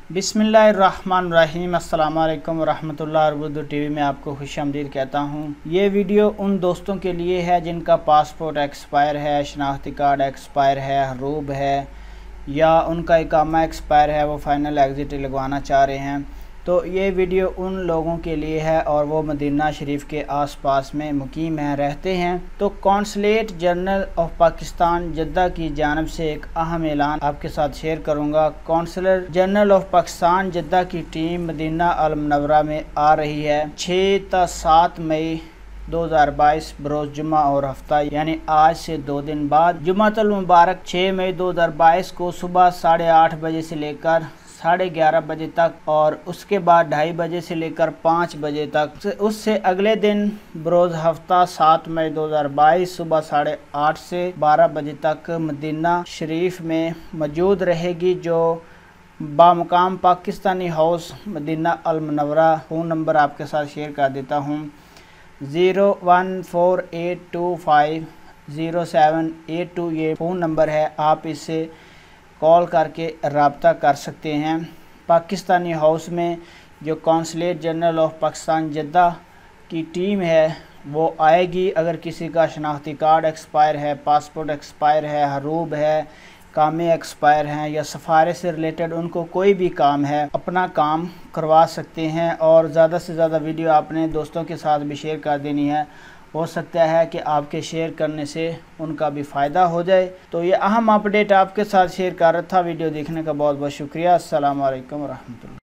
बिस्मिल्लाहिर्रहमानिर्रहीम। अस्सलाम वालेकुम रहमतुल्लाहि उर्दू टीवी में आपको खुशामदीद कहता हूँ। ये वीडियो उन दोस्तों के लिए है जिनका पासपोर्ट एक्सपायर है, शनाख्ती कार्ड एक्सपायर है, हरूब है या उनका इकामा एक्सपायर है, वो फ़ाइनल एग्ज़िट लगवाना चाह रहे हैं। तो ये वीडियो उन लोगों के लिए है और वो मदीना शरीफ के आसपास में मुकीम हैं, रहते हैं। तो consulate general of Pakistan Jeddah की जानिब से एक अहम ऐलान आपके साथ शेयर करूंगा। Consular general of Pakistan Jeddah की टीम मदीना अल मुनव्वरा में आ रही है 6 से 7 मई 2022 बरोज़ जुमा और हफ्ता यानी आज से 2 दिन बाद जुमातुल मुबारक 6 मई 2022 को सुबह 8:30 बजे से लेकर 11:30 बजे तक और उसके बाद 2:30 बजे से लेकर 5 बजे तक। उससे अगले दिन बरोज़ हफ्ता 7 मई 2022 सुबह 8:30 से 12 बजे तक मदीना शरीफ में मौजूद रहेगी, जो बामुकाम पाकिस्तानी हाउस मदीना अल मुनव्वरा। फ़ोन नंबर आपके साथ शेयर कर देता हूँ 01482500782 ये फ़ोन नंबर है। आप इससे कॉल करके रब्ता कर सकते हैं। पाकिस्तानी हाउस में जो consulate general of Pakistan Jeddah की टीम है वो आएगी। अगर किसी का शनाख्ती कार्ड एक्सपायर है, पासपोर्ट एक्सपायर है, हरूब है, कामें एक्सपायर हैं या सफारत से रिलेटेड उनको कोई भी काम है, अपना काम करवा सकते हैं। और ज़्यादा से ज़्यादा वीडियो आपने दोस्तों के साथ भी शेयर कर देनी है। हो सकता है कि आपके शेयर करने से उनका भी फ़ायदा हो जाए। तो ये अहम अपडेट आपके साथ शेयर कर रहा था। वीडियो देखने का बहुत बहुत शुक्रिया। अस्सलाम वालेकुम रहमतुल्लाह।